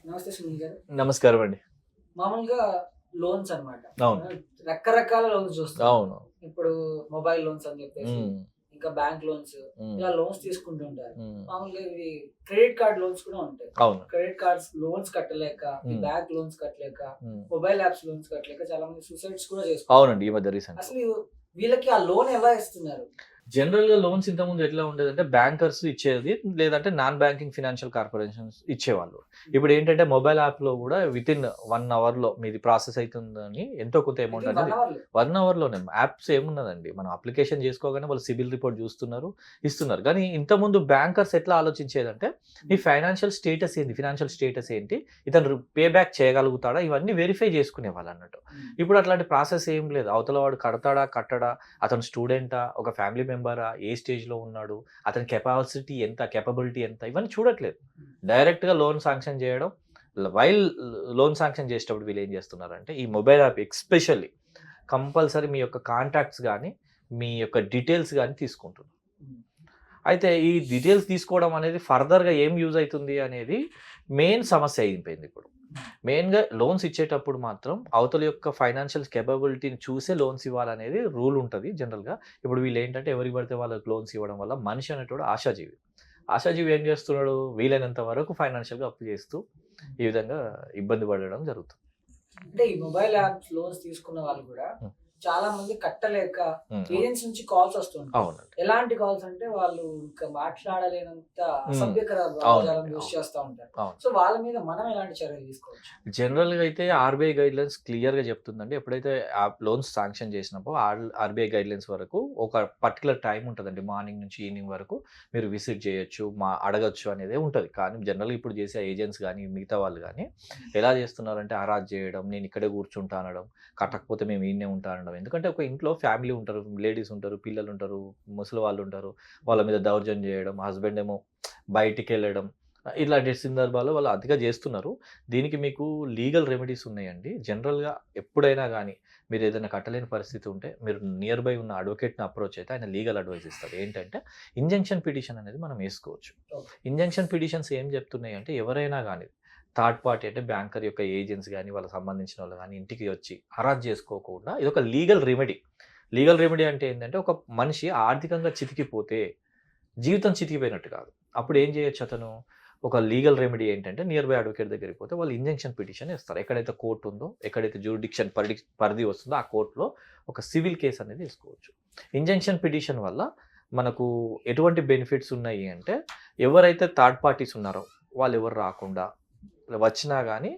నమస్తే సునీల్ గారు. నమస్కారం అండి. మామూలుగా లోన్స్ అన్నమాట. అవును. రకరకాల లోన్స్ చూస్తాం. అవును. ఇప్పుడు మొబైల్ లోన్స్ అని చెప్పేసి, హ్మ్. ఇంకా బ్యాంక్ లోన్స్ హ్మ్. ఇలా లోన్స్ తీసుకుంటూ ఉంటారు. హ్మ్. మామూలుగా ఇవి క్రెడిట్ కార్డ్ లోన్స్ కూడా ఉంటాయి. అవును. క్రెడిట్ కార్డ్స్ లోన్స్ కట్టలేక, ఈ హ్మ్. బ్యాంక్ లోన్స్ కట్టలేక, హ్మ్. మొబైల్ యాప్స్ లోన్స్ కట్టలేక చాలా మంది సూసైడ్స్ కూడా చేసుకుంటారు. అవునండి. ఈ మధ్య రీసెంట్‌గా. అసలు వీళ్ళకి ఆ లోన్ ఎలా ఇస్తున్నారు? జనరల్‌గా లోన్స్ ఇంతకుముందు ఎట్లా ఉండేదంటే బ్యాంకర్స్ ఇచ్చేది. లేదంటే నాన్ బ్యాంకింగ్ ఫైనాన్షియల్ కార్పొరేషన్స్ ఇచ్చేవాళ్ళు. ఇప్పుడేంటంటే మొబైల్ యాప్‌లో గూడా వితిన్ 1 అవర్‌లో మీది ప్రాసెస్ అయితుందని ఎంతో కొంత అమౌంట్ వితిన్ 1 అనేది అవర్‌లో 1 అవర్‌లోనే యాప్స్ ఏమున్నదండి. మనం అప్లికేషన్ చేసుకోగానే వాళ్ళు సిబిల్ రిపోర్ట్ చూస్తున్నారు, ఇస్తున్నారు. కానీ ఇంతకుముందు బ్యాంకర్స్ ఎట్లా ఆలోచించేదంటే మీ ఫైనాన్షియల్ స్టేటస్ ఏంది? ఫైనాన్షియల్ స్టేటస్ ఏంటి? ఇతను పే బ్యాక్ చేయగలుగుతాడా? ఇవన్నీ వెరిఫై చేసుకునేవాళ్ళన్నట్టు. ఇప్పుడు అట్లాంటి ప్రాసెస్ ఏం లేదు. అవతల వాడు కడతాడా? కట్టడా? అతను స్టూడెంటా? ఒక ఫ్యామిలీ మెంబరా? ఏ స్టేజ్‌లో ఉన్నాడు? అతని కెపాసిటీ ఎంత? కేపబిలిటీ ఎంత? ఇవన్నీ చూడట్లేదు. డైరెక్ట్‌గా లోన్ శాంక్షన్ చేయడం. వైల్ లోన్ శాంక్షన్ చేసేటప్పుడు వీళ్ళేం చేస్తున్నారంటే, ఈ మొబైల్ యాప్ ఎస్పెషల్లీ కంపల్సరీ మీ యొక్క కాంటాక్ట్స్ గాని, మీ యొక్క డీటెయిల్స్ గాని తీసుకుంటున్నారు. అయితే ఈ డీటెయిల్స్ తీసుకోవడం అనేది ఫర్దర్‌గా ఏం యూజ్ అయితుంది అనేది మెయిన్ సమస్య అయిపోయింది ఇప్పుడు. మెయిన్‌గా లోన్స్ ఇచ్చేటప్పుడు మాత్రం అవతల యొక్క ఫైనాన్షియల్ కేపబిలిటీని చూసే లోన్స్ ఇవ్వాలనేది రూల్ ఉంటది జనరల్‌గా. ఇప్పుడు వీళ్ళేంటంటే ఎవరికి పడితే వాళ్ళకి లోన్స్ ఇవ్వడం వల్ల మనిషి అనేటోడు ఆశాజీవి. ఆశాజీవి ఏం చేస్తున్నాడు? వీలైనంత వరకు ఫైనాన్షియల్‌గా అప్పు చేస్తూ ఈ విధంగా ఇబ్బంది పడడం జరుగుతుంది. అంటే ఈ మొబైల్ యాప్స్ లోన్స్ తీసుకున్న వాళ్ళు కూడా హ్మ్. చాలా మంది కట్టలేక హ్మ్. పేరెంట్స్ నుంచి కాల్స్ వస్తుంటాయి. అవునండి. ఎలాంటి కాల్స్ అంటే వాళ్ళు ఇంకా మాట్లాడలేనంత హ్మ్. అసభ్యకర భావజాలం అవునండి. యూజ్ అవును. చేస్తా ఉంటారు. అవును. సో వాళ్ళ మీద మనం ఎలాంటి చర్యలు తీసుకోవచ్చు? జనరల్‌గా అయితే ఆర్‌బీఐ గైడ్‌లైన్స్ క్లియర్‌గా చెప్తుందండి. ఎప్పుడైతే లోన్స్ శాంక్షన్ చేసినప్పుడు ఆర్‌బీఐ గైడ్‌లైన్స్ వరకు ఒక పర్టిక్యులర్ టైమ్ ఉంటదండి. మార్నింగ్ నుంచి ఈవినింగ్ వరకు మీరు విజిట్ చేయొచ్చు, అడగొచ్చు అనేదే ఉంటది. కానీ జనరల్‌గా ఇప్పుడు చేసే ఏజెంట్స్ గాని, మిగతా వాళ్ళు గాని ఎలా చేస్తున్నారంటే హరాస్ చేయడం, నేను ఇక్కడే కూర్చుంటా అనడం, కట్టకపోతే మేము ఈడనే ఉంటా అనడం. ఎందుకంటే ఒక ఇంట్లో ఫ్యామిలీ ఉంటారు, లేడీస్ ఉంటారు, పిల్లలు ఉంటారు, ముసలి వాళ్ళు ఉంటారు. వాళ్ళ మీద దౌర్జన్యం చేయడం, హస్బెండ్ ఏమో బయటికెళ్ళడం. ఇలాంటి సందర్భాల్లో వాళ్ళు అతిగా చేస్తున్నారు. దీనికి మీకు లీగల్ రెమెడీస్ ఉన్నాయండి. జనరల్‌గా ఎప్పుడైనా గాని మీరేదైనా కట్టలేని పరిస్థితి ఉంటే మీరు నియర్ బై ఉన్న అడ్వకేట్‌ని అప్రోచ్ అయితే ఆయన లీగల్ అడ్వైస్ ఇస్తాడు. ఏంటంటే ఇంజంక్షన్ పిటిషన్ అనేది మనం ఏసుకోవచ్చు. ఓకే. ఇంజంక్షన్ పిటిషన్స్ ఏం చెప్తున్నాయంటే ఎవరైనా గాని థర్డ్ పార్టీ అంటే బ్యాంకర్ యొక్క ఏజెంట్స్ గాని, వాళ్ళకి సంబంధించిన వాళ్ళు గాని ఇంటికి వచ్చి హరాస్ చేసుకోకుండా ఇదొక లీగల్ రెమెడీ. లీగల్ రెమెడీ అంటే ఏంటంటే ఒక మనిషి ఆర్థికంగా చితికిపోతే జీవితం చితికిపోయినట్టు కాదు. అప్పుడు ఏం చేయొచ్చు అతను? ఒక లీగల్ రెమెడీ ఏంటంటే నియర్ బై అడ్వకేట్ దగ్గరికి పోతే వాళ్ళు ఇంజంక్షన్ పిటిషన్ ఇస్తారు. ఎక్కడైతే కోర్ట్ ఉందో, ఎక్కడైతే జ్యూరిడిక్షన్ పరిధి వస్తుందో ఆ కోర్ట్‌లో ఒక సివిల్ కేస్ అనేది ఏసుకోవచ్చు. ఇంజంక్షన్ పిటిషన్ వల్ల మనకు ఎటువంటి బెనిఫిట్స్ ఉన్నాయి అంటే, ఎవరైతే థర్డ్ పార్టీస్ ఉన్నారో వాళ్ళెవరు రాకుండా, వచ్చినా గాని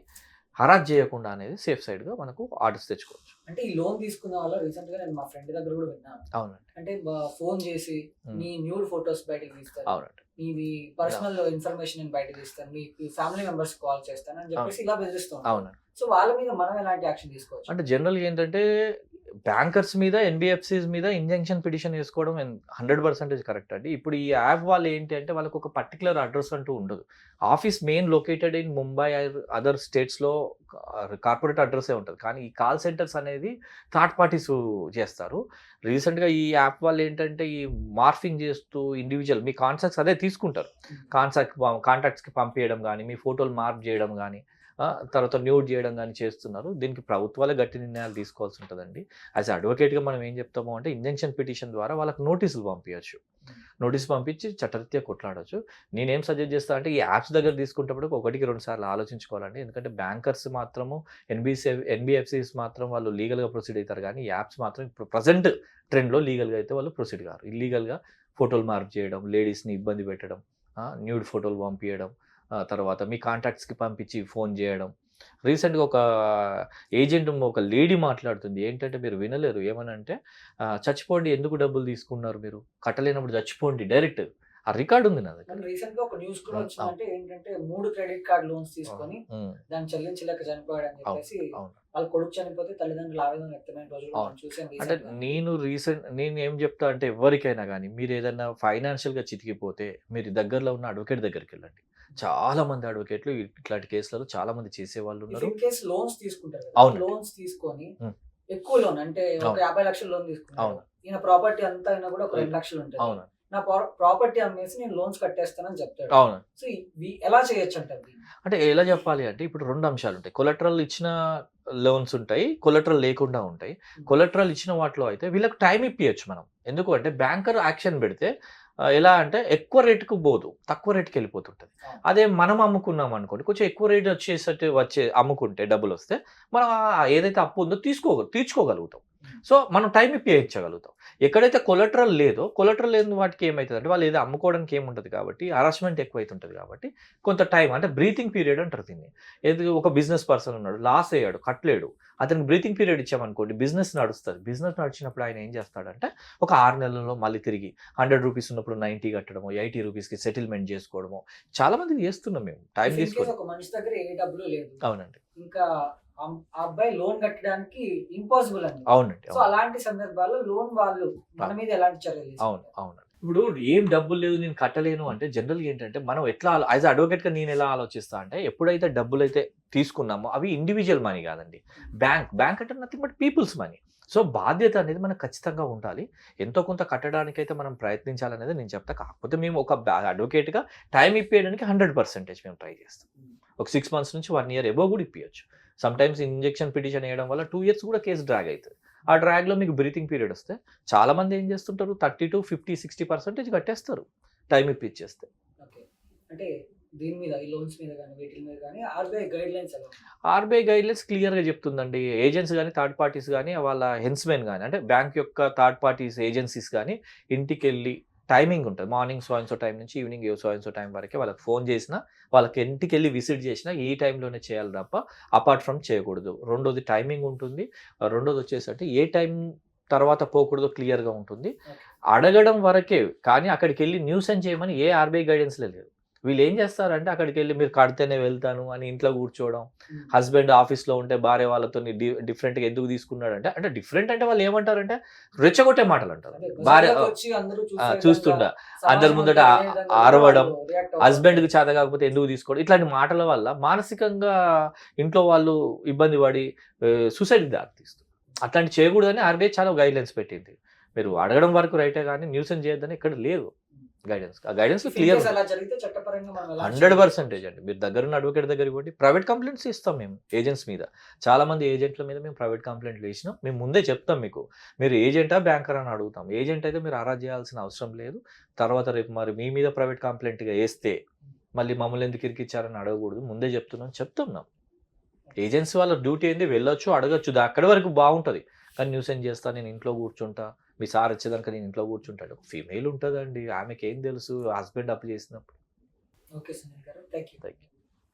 హరాస్ చేయకుండా అనేది సేఫ్ సైడ్‌గా మనకు ఆర్డర్స్ తెచ్చుకోవచ్చు. అంటే ఈ లోన్ తీసుకున్న వాళ్ళు రీసెంట్‌గా నేను మా ఫ్రెండ్ దగ్గర కూడా విన్నాను. అవునండి. అంటే ఫోన్ చేసి హ్మ్. మీ న్యూడ్ ఫోటోస్ బయటకి తీస్తారు. అవునండి. మీవి పర్సనల్ ఇన్ఫర్మేషన్ నేను బయటకి తీస్తాను. మీ ఫ్యామిలీ మెంబర్స్‌కి కాల్ చేస్తాను అని అవును. చెప్పేసి ఇలా బెదిరిస్తూ ఉంటారు. అవునండి. సో వాళ్ళ మీద మనం ఎలాంటి యాక్షన్ తీసుకోవచ్చు? అంటే జనరల్‌గా ఏంటంటే, బ్యాంకర్స్ మీద, ఎన్‌బీఎఫ్‌సీస్ మీద ఇంజంక్షన్ పిటిషన్ ఏసుకోవడం 100% కరెక్ట్ అండి. ఇప్పుడు ఈ యాప్ వాళ్ళు ఏంటి అంటే, వాళ్ళకొక పర్టిక్యులర్ అడ్రెస్ అంటూ ఉండదు. Office main located in Mumbai or other స్టేట్స్‌లో కార్పొరేట్ అడ్రెస్సే ఉంటది. కానీ ఈ కాల్ సెంటర్స్ అనేది థర్డ్ పార్టీస్ చేస్తారు. రీసెంట్‌గా ఈ యాప్ వాళ్ళు ఏంటంటే, ఈ మార్ఫింగ్ చేస్తూ ఇండివిడ్యువల్ మీ కాంటాక్ట్స్ అదే తీసుకుంటారు. కాంటాక్ట్స్‌కి పంపియడం గాని, మీ ఫోటోలు మార్ప్ చేయడం గాని, తర్వాత న్యూడ్ చేయడం గాని చేస్తున్నారు. దీనికి ప్రభుత్వాలే గట్టి నిర్ణయాలు తీసుకోవాల్సి ఉంటదండి. యాస్ ఎ అడ్వకేట్‌గా మనం ఏం చెప్తాము అంటే ఇంజంక్షన్ పిటిషన్ ద్వారా వాళ్ళకి నోటీసులు పంపియొచ్చు. నోటీస్ పంపించి చట్టరీత్యా కొట్లాడొచ్చు. నేనేం సజెస్ట్ చేస్తా అంటే ఈ యాప్స్ దగ్గర తీసుకునేటప్పుడు ఒకటికి 2 సార్లు ఆలోచించుకోవాలండి. ఎందుకంటే బ్యాంకర్స్ మాత్రము ఎన్‌బీఎఫ్‌సీస్ మాత్రం వాళ్ళు లీగల్‌గా ప్రొసీడ్ అయితారు గానీ, ఈ యాప్స్ మాత్రం ఇప్పుడు ప్రెజెంట్ ట్రెండ్‌లో లీగల్‌గా అయితే వాళ్ళు ప్రొసీడ్ గారు. ఇల్లీగల్‌గా ఫోటోలు మార్పు చేయడం, లేడీస్‌ని ఇబ్బంది పెట్టడం, న్యూడ్ ఫోటోలు పంపియడం, తర్వాత మీ కాంటాక్ట్స్‌కి పంపించి ఫోను జేయడం. రీసెంట్‌గా ఒక ఏజెంట్ ఒక లేడీ మాట్లాడుతుంది. ఏంటంటే మీరు వినలేరు. ఏమనంటే చచ్చిపోండి ఎందుకు డబ్బులు తీసుకున్నారు మీరు? కట్టలేనప్పుడు చచ్చిపోండి డైరెక్ట్. ఆ రికార్డ్ ఉంది నా దగ్గర. మొన్న రీసెంట్‌గా ఒక న్యూస్ కూడా అవును. వచ్చిందంటే ఏంటంటే 3 క్రెడిట్ కార్డ్ లోన్స్ అవును. తీసుకొని హ్మ్. దాన్ని చెల్లించలేక చనిపోయాడని అవును. చెప్పేసి అవును. వాళ్ళ కొడుకు చనిపోతే తల్లిదండ్రులు ఆవేదన వ్యక్తమైన రోజులు కూడా అవును. మనం చూసాం అంటే రీసెంట్‌గా. నేనేం జెప్తా అంటే ఎవ్వరికైనా గాని మీరేదన్నా ఫైనాన్షియల్‌గా చితికిపోతే మీరు దగ్గరలో ఉన్న అడ్వకేట్ దగ్గరికెళ్ళండి. చాలా మంది అడ్వకేట్‌లు ఇట్లాంటి కేసులలో చాలా మంది ఇఫ్ చేసేవాళ్ళున్నారు. ఇన్ కేస్ లోన్స్ తీసుకుంటారు కదా! అవునండి. లోన్స్ తీసుకొని హ్మ్. ఎక్కువ లోన్ అంటే ఒక అవును. 50,00,000 లోన్ తీసుకున్నాడు. అవును. ఈయన ప్రాపర్టీ అంతా అయినా కూడా ఒక హ్మ్. 2,00,000 ఉంటది. అవునండి. నా ప్రాపర్టీ అమ్మేసి నేను లోన్స్ కట్టేస్తానని చెప్తాడు. అవును. సో ఇవి ఎలా చేయొచ్చు అంటారు దీన్ని? అంటే ఎలా చెప్పాలి అంటే ఇప్పుడు 2 అంశాలుంటాయి. కొలెటరల్ ఇచ్చిన లోన్స్ ఉంటాయి. కొలెటరల్ లేకుండా ఉంటాయి. కొలెటరల్ ఇచ్చిన వాటిలో అయితే వీళ్ళకి టైమ్ ఇప్పియొచ్చు మనం. ఎందుకు అంటే బ్యాంకర్ యాక్షన్ పెడితే ఎలా అంటే ఎక్కువ రేట్‌కి పోదు. తక్కువ రేట్‌కి వెళ్ళిపోతుంటది. అదే మనం అమ్ముకున్నాం అనుకోండి, కొంచెం ఎక్కువ రేట్ వచ్చే అమ్ముకుంటే డబ్బులొస్తే మనం ఏదైతే అప్పు ఉందో తీర్చుకోగలుగుతాం. సో మనం టైం ఇప్పించగలుగుతాం. ఎక్కడైతే కొలెటరల్ లేదో, కొలెటరల్ లేని వాటికి ఏమైతదంటే వాళ్ళు ఏదో అమ్ముకోవడానికి ఏముండదు కాబట్టి, హరాస్మెంట్ ఎక్కువైతుంటది కాబట్టి, కొంత టైం అంటే బ్రీతింగ్ పీరియడ్ అంటారు దీన్ని. ఏది ఒక బిజినెస్ పర్సన్ ఉన్నాడు, లాస్ అయ్యాడు, కట్టలేడు. అతనికి బ్రీతింగ్ పీరియడ్ ఇచ్చామనుకోండి, బిజినెస్ నడుస్తది. బిజినెస్ నడిచినప్పుడు ఆయన ఏం చేస్తాడంటే, ఒక 6 నెలల్లో మళ్ళీ తిరిగి రూ. 100 ఉన్నప్పుడు 90 కట్టడమో, రూ. 80కి సెటిల్మెంట్ చేసుకోవడమో చాలా మందికి చేస్తున్నాం మేము. టైం ఇన్ కేస్ తీసుకొని. ఒక మనిషి దగ్గర ఏ డబ్బులు లేదు, అవునండి. ఇంకా ఆ అబ్బాయి లోన్ కట్టడానికి ఇంపాసిబుల్ అండి. అవునండి. సో అలాంటి సందర్భాల్లో లోన్ వాళ్ళు మన మీద ఎలాంటి చర్యలు అవును. తీసుకుంటారు? అవునండి. ఇప్పుడు ఏం డబ్బులు లేదు నేను కట్టలేను అంటే జనరల్‌గా ఏంటంటే మనం ఎట్లా యాస్ ఎ అడ్వకేట్‌గా నేను ఎలా ఆలోచిస్తా అంటే ఎప్పుడైతే డబ్బులైతే తీసుకున్నామో అవి ఇండివిడ్యువల్ మనీ కాదండి. బ్యాంక్ అంటే nothing but peoples money. So బాధ్యత అనేది మనకు ఖచ్చితంగా ఉండాలి. ఎంతో కొంత కట్టడానికైతే మనం ప్రయత్నించాలనేది నేను చెప్తా. కాకపోతే మేము ఒక అడ్వకేట్‌గా టైం ఇప్పియడానికి 100% మేము ట్రై చేస్తాం. ఒక 6 మంత్స్ నుంచి 1 ఇయర్ అబోవ్ కూడా ఇప్పియొచ్చు. సమ్‌టైమ్స్ ఇంజెక్షన్ పిటిషన్ ఎయడం వల్ల 2 ఇయర్స్ కూడా కేస్ డ్రాగ్ అయితది. ఆ డ్రాగ్‌లో మీకు బ్రీతింగ్ పీరియడ్ వస్తే చాలామంది ఏం చేస్తుంటారు 30-50-60% కట్టేస్తారు టైం ఇప్పిచ్చేస్తే. ఓకే. అంటే దీని మీద ఈ లోన్స్ మీద గాని, వీటిల మీద గాని ఆర్‌బీఐ గైడ్‌లైన్స్ ఎలా ఉన్నాయి? ఆర్‌బీఐ గైడ్‌లైన్స్ క్లియర్‌గా చెప్తుందండి. ఏజెంట్స్ గాని, థర్డ్ పార్టీస్ గాని, వాళ్ళ హెన్స్‌మెన్ గాని అంటే బ్యాంక్ యొక్క థర్డ్ పార్టీస్ ఏజెన్సీస్ గాని ఇంటికెళ్ళి టైమింగ్ ఉంటది. Morning so and so time నుంచి evening so and so time వరకే వాళ్ళకి ఫోన్ చేసినా, వాళ్ళకి ఇంటికెళ్ళి విజిట్ చేసినా ఈ టైంలోనే చేయాలి తప్ప అపార్ట్ ఫ్రమ్ చేయకూడదు. రెండోది టైమింగ్ ఉంటుంది. రెండోది వచ్చేసరికి ఏ టైం తర్వాత పోకూడదో క్లియర్‌గా ఉంటుంది. అడగడం వరకే కానీ అక్కడికెళ్ళి న్యూసెన్స్ చేయమని ఏ ఆర్‌బీఐ గైడెన్స్‌లో లేదు. వీళ్ళేం చేస్తారంటే అక్కడికెళ్ళి మీరు కడితేనే వెళ్తాను అని ఇంట్లో కూర్చోవడం. హస్బెండ్ ఆఫీస్‌లో ఉంటే భార్య వాళ్ళతోని డిఫరెంట్‌గా ఎందుకు తీసుకున్నాడంటే అంటే డిఫరెంట్ అంటే వాళ్ళు ఏమంటారంటే రెచ్చగొట్టే మాటలంటారు. అదే భార్య బజార్‌లోకి వచ్చి అందరూ చూసే విధంగా, చూస్తుండా అందరి సమాజం ముందట అంతా వినే విధంగా కూడా అరవడం, వాళ్ళు రియాక్ట్ అవుతూ హస్బెండ్‌కి ఉంటారు. చేత కాకపోతే ఎందుకు తీసుకోవడం ఇట్లాంటి మాటల వల్ల మానసికంగా ఇంట్లో వాళ్ళు ఇబ్బంది పడి సూసైడ్‌కి దారితీస్తుంది. అట్లాంటివి చేయకూడదని ఆర్‌బీఐ చాలా గైడ్‌లైన్స్ పెట్టింది. మీరు అడగడం వరకు రైటే గానీ న్యూసెన్స్ చేయొద్దని ఎక్కడ లేదు గైడెన్స్. ఆ గైడెన్స్‌లో ఇఫ్ ఇన్ క్లియర్ కేస్ అలా జరిగితే చట్టపరంగా మనం ఎలాంటి 100% అండి. మీరు దగ్గరున్న అడ్వకేట్ దగ్గరికి పోండి. ప్రైవేట్ కంప్లెయింట్స్ ఇస్తాం మేము ఏజెంట్స్ మీద. చాలామంది ఏజెంట్ల మీద మేము ప్రైవేట్ కంప్లెయింట్లు వేసినాం. మేము ముందే చెప్తాం మీకు. మీరు ఏజెంటా? బ్యాంకరా? అని అడుగుతాం. ఏజెంట్ అయితే మీరు హరాజ్ చేయాల్సిన అవసరం లేదు. తర్వాత రేపు మరి మీ మీద ప్రైవేట్ కంప్లెయింట్‌గా ఏస్తే మళ్ళీ మమ్మల్ని ఎందుకు ఇరికిచ్చారని అడగకూడదు. ముందే చెప్తున్నాం. ఏజెన్సీ వాళ్ళ డ్యూటీ ఏంది వెళ్ళొచ్చు, అడగొచ్చు. అక్కడి వరకు బావుంటది. కానీ న్యూసెన్స్ చేస్తా, నేను ఇంట్లో కూర్చుంటా, మీ సార్ వచ్చేదాకా నేను ఇంట్లో కూర్చుంటాడు. ఫీమేల్ ఉంటదండి. ఆమెకేం తెలుసు హస్బెండ్ అప్పు చేసినప్పుడు. ఓకే సునీల్ గారు. Thank you. Thank you.